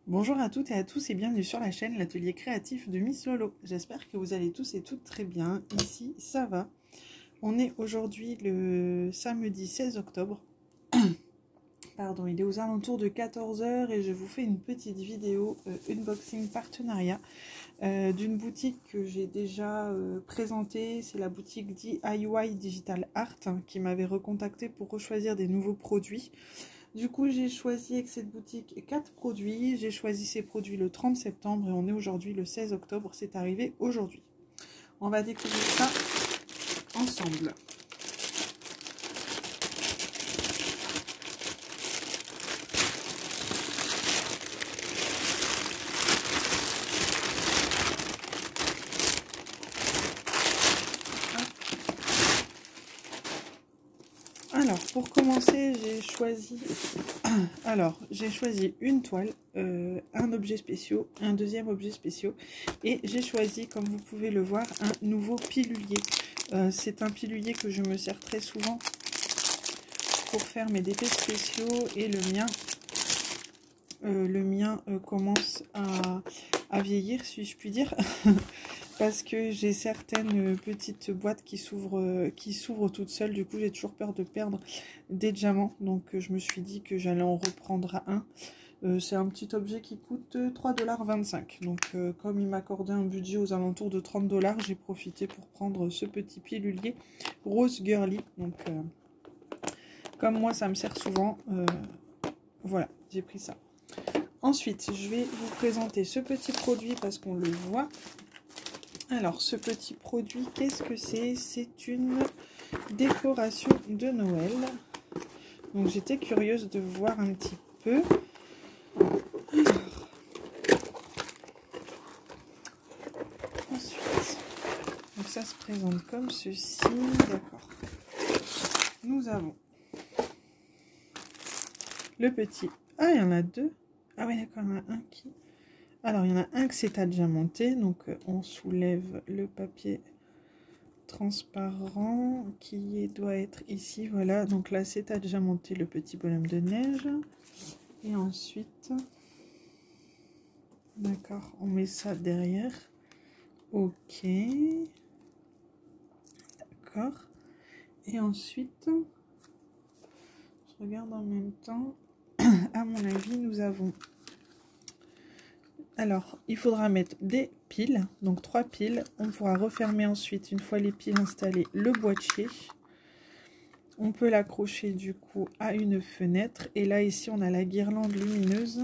Bonjour à toutes et à tous et bienvenue sur la chaîne l'atelier créatif de Miss Lolo. J'espère que vous allez tous et toutes très bien. Ici, ça va. On est aujourd'hui le samedi 16 octobre. Pardon, il est aux alentours de 14 h et je vous fais une petite vidéo unboxing partenariat d'une boutique que j'ai déjà présentée. C'est la boutique DIY Digital Art qui m'avait recontacté pour rechoisir des nouveaux produits. Du coup, j'ai choisi avec cette boutique 4 produits. J'ai choisi ces produits le 30 septembre et on est aujourd'hui le 16 octobre. C'est arrivé aujourd'hui. On va découvrir ça ensemble. Alors, pour commencer, j'ai choisi une toile, un objet spécial, un deuxième objet spécial, et j'ai choisi, comme vous pouvez le voir, un nouveau pilulier. C'est un pilulier que je me sers très souvent pour faire mes DP spéciaux, et le mien commence à vieillir, si je puis dire. Parce que j'ai certaines petites boîtes qui s'ouvrent toutes seules. Du coup, j'ai toujours peur de perdre des diamants. Donc, je me suis dit que j'allais en reprendre un. C'est un petit objet qui coûte 3,25 $. Donc, comme il m'accordait un budget aux alentours de 30 $, j'ai profité pour prendre ce petit pilulier rose girly. Donc, comme moi, ça me sert souvent. Voilà, j'ai pris ça. Ensuite, je vais vous présenter ce petit produit parce qu'on le voit. Alors, ce petit produit, qu'est-ce que c'est? C'est une décoration de Noël. Donc, j'étais curieuse de voir un petit peu. Alors, ensuite, donc ça se présente comme ceci. D'accord. Nous avons le petit... Ah, il y en a deux. Ah oui, d'accord, il y en a un qui... Alors, il y en a un que c'est adiamanté. Donc, on soulève le papier transparent qui doit être ici. Voilà, donc là, c'est adiamanté le petit bonhomme de neige. Et ensuite, d'accord, on met ça derrière. Ok. D'accord. Et ensuite, je regarde en même temps. À mon avis, nous avons... Alors, il faudra mettre des piles, donc 3 piles. On pourra refermer ensuite, une fois les piles installées, le boîtier. On peut l'accrocher du coup à une fenêtre. Et là, ici, on a la guirlande lumineuse.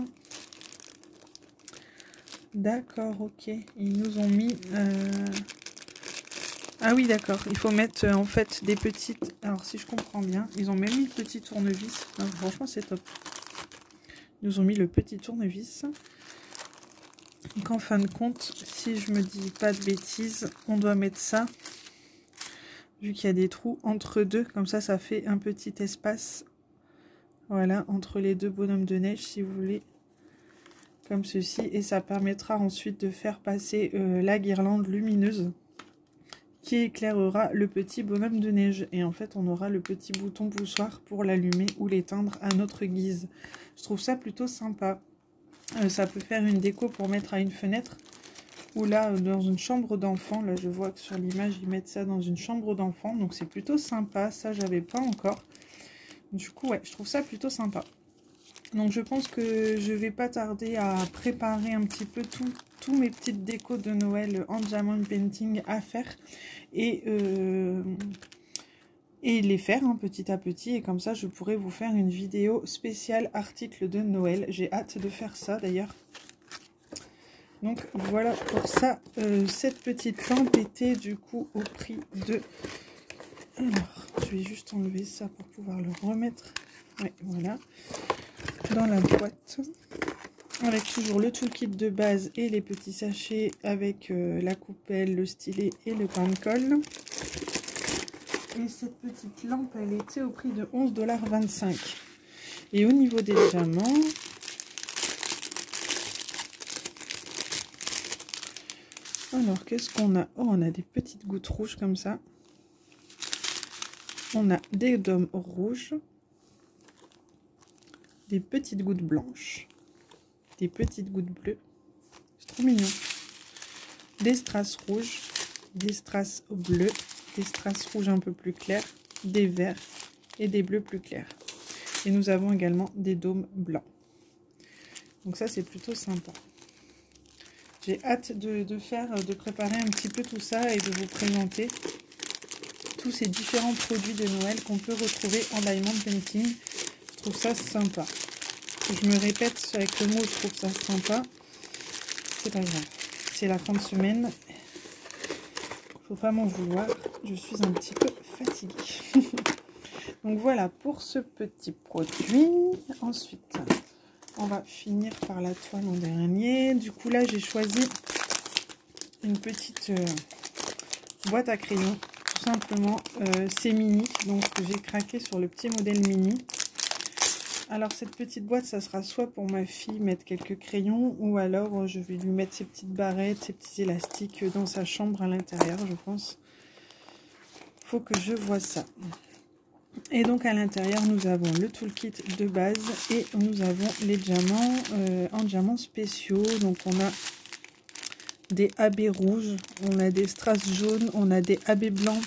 D'accord, ok. Ils nous ont mis... Ah oui, d'accord. Il faut mettre en fait des petites... Alors, si je comprends bien, ils ont même mis le petit tournevis. Non, franchement, c'est top. Ils nous ont mis le petit tournevis. Donc en fin de compte, si je me dis pas de bêtises, on doit mettre ça, vu qu'il y a des trous entre deux, comme ça, ça fait un petit espace, voilà, entre les deux bonhommes de neige, si vous voulez, comme ceci, et ça permettra ensuite de faire passer la guirlande lumineuse, qui éclairera le petit bonhomme de neige, et en fait, on aura le petit bouton poussoir pour l'allumer ou l'éteindre à notre guise. Je trouve ça plutôt sympa. Ça peut faire une déco pour mettre à une fenêtre ou là dans une chambre d'enfant. Là je vois que sur l'image ils mettent ça dans une chambre d'enfant, donc c'est plutôt sympa. Ça j'avais pas encore, du coup ouais, je trouve ça plutôt sympa. Donc je pense que je vais pas tarder à préparer un petit peu tous mes petites décos de Noël en diamond painting à faire et les faire petit à petit, et comme ça je pourrai vous faire une vidéo spéciale article de Noël. J'ai hâte de faire ça d'ailleurs. Donc voilà pour ça. Cette petite lampe était du coup au prix de... Alors je vais juste enlever ça pour pouvoir le remettre. Ouais, voilà, dans la boîte, avec toujours le toolkit de base et les petits sachets avec la coupelle, le stylet et le pain de colle. Et cette petite lampe, elle était au prix de 11,25 $. Et au niveau des diamants, alors qu'est-ce qu'on a? Oh, on a des petites gouttes rouges comme ça. On a des dômes rouges, des petites gouttes blanches, des petites gouttes bleues. C'est trop mignon. Des strass rouges, des strass bleus, des strass rouges un peu plus clairs, des verts et des bleus plus clairs. Et nous avons également des dômes blancs. Donc ça, c'est plutôt sympa. J'ai hâte de préparer un petit peu tout ça et de vous présenter tous ces différents produits de Noël qu'on peut retrouver en Diamond Painting. Je trouve ça sympa. Je me répète avec le mot, je trouve ça sympa. C'est pas grave. C'est la fin de semaine. Faut pas m'en vouloir. Je suis un petit peu fatiguée. Donc voilà pour ce petit produit. Ensuite, on va finir par la toile en dernier. Du coup là, j'ai choisi une petite boîte à crayons. Tout simplement, c'est mini. Donc j'ai craqué sur le petit modèle mini. Alors cette petite boîte, ça sera soit pour ma fille mettre quelques crayons, ou alors je vais lui mettre ses petites barrettes, ses petits élastiques dans sa chambre à l'intérieur, je pense. Faut que je vois ça. Et donc à l'intérieur, nous avons le toolkit de base et nous avons les diamants en diamants spéciaux. Donc on a des AB rouges, on a des strass jaunes, on a des AB blancs,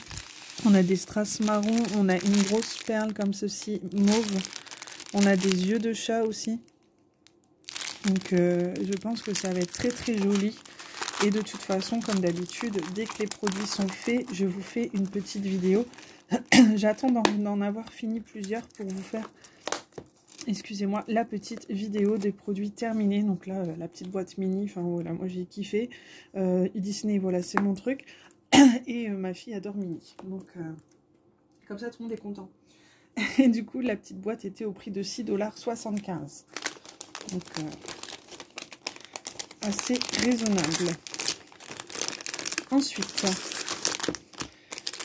on a des strass marrons, on a une grosse perle comme ceci, mauve. On a des yeux de chat aussi. Donc je pense que ça va être très très joli. Et de toute façon, comme d'habitude, dès que les produits sont faits, je vous fais une petite vidéo. J'attends d'en avoir fini plusieurs pour vous faire, excusez-moi, la petite vidéo des produits terminés. Donc là, la petite boîte mini, enfin voilà, moi j'ai kiffé. Disney, voilà, c'est mon truc. Et ma fille adore Mini. Donc comme ça, tout le monde est content. Et du coup, la petite boîte était au prix de 6,75 $. Donc, assez raisonnable. Ensuite,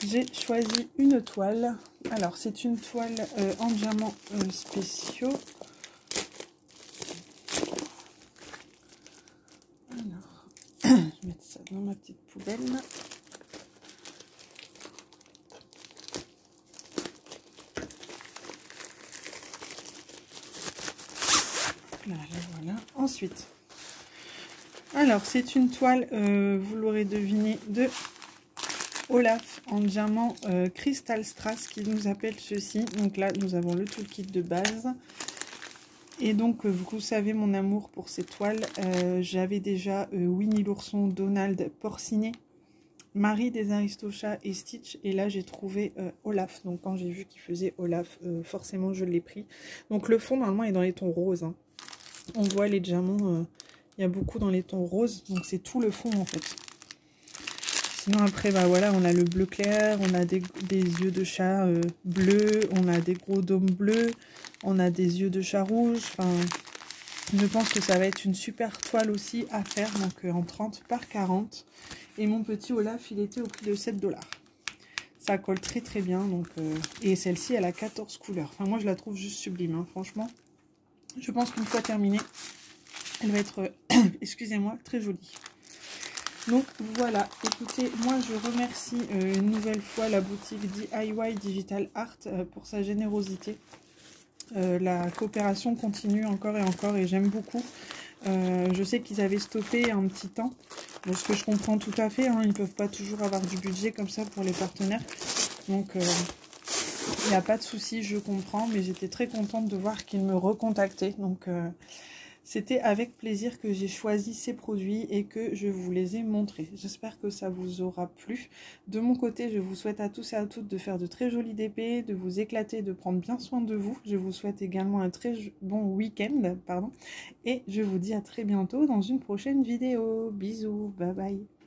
j'ai choisi une toile. Alors, c'est une toile en diamants spéciaux. Alors, je vais mettre ça dans ma petite poubelle. Voilà. Ensuite, alors c'est une toile, vous l'aurez deviné, de Olaf en diamant Crystal Strass qui nous appelle ceci. Donc là, nous avons le toolkit de base. Et donc, vous savez mon amour pour ces toiles. J'avais déjà Winnie l'ourson, Donald, Porcinet, Marie des Aristochats et Stitch. Et là, j'ai trouvé Olaf. Donc, quand j'ai vu qu'il faisait Olaf, forcément, je l'ai pris. Donc, le fond, normalement, est dans les tons roses. Hein. On voit les diamants, il y a beaucoup dans les tons roses, donc c'est tout le fond en fait. Sinon après, bah voilà, on a le bleu clair, on a des yeux de chat bleus, on a des gros dômes bleus, on a des yeux de chat rouge. Enfin, je pense que ça va être une super toile aussi à faire, donc en 30 par 40. Et mon petit Olaf, il était au prix de 7 $. Ça colle très très bien, donc et celle-ci, elle a 14 couleurs. Enfin, moi je la trouve juste sublime, hein, franchement. Je pense qu'une fois terminée, elle va être, excusez-moi, très jolie. Donc voilà, écoutez, moi je remercie une nouvelle fois la boutique DIY Digital Art pour sa générosité. La coopération continue encore et j'aime beaucoup. Je sais qu'ils avaient stoppé un petit temps, ce que je comprends tout à fait, hein, ils ne peuvent pas toujours avoir du budget comme ça pour les partenaires. Donc il n'y a pas de souci, je comprends, mais j'étais très contente de voir qu'ils me recontactaient. Donc, c'était avec plaisir que j'ai choisi ces produits et que je vous les ai montrés. J'espère que ça vous aura plu. De mon côté, je vous souhaite à tous et à toutes de faire de très jolies DP, de vous éclater, de prendre bien soin de vous. Je vous souhaite également un très bon week-end, pardon. Et je vous dis à très bientôt dans une prochaine vidéo. Bisous, bye bye.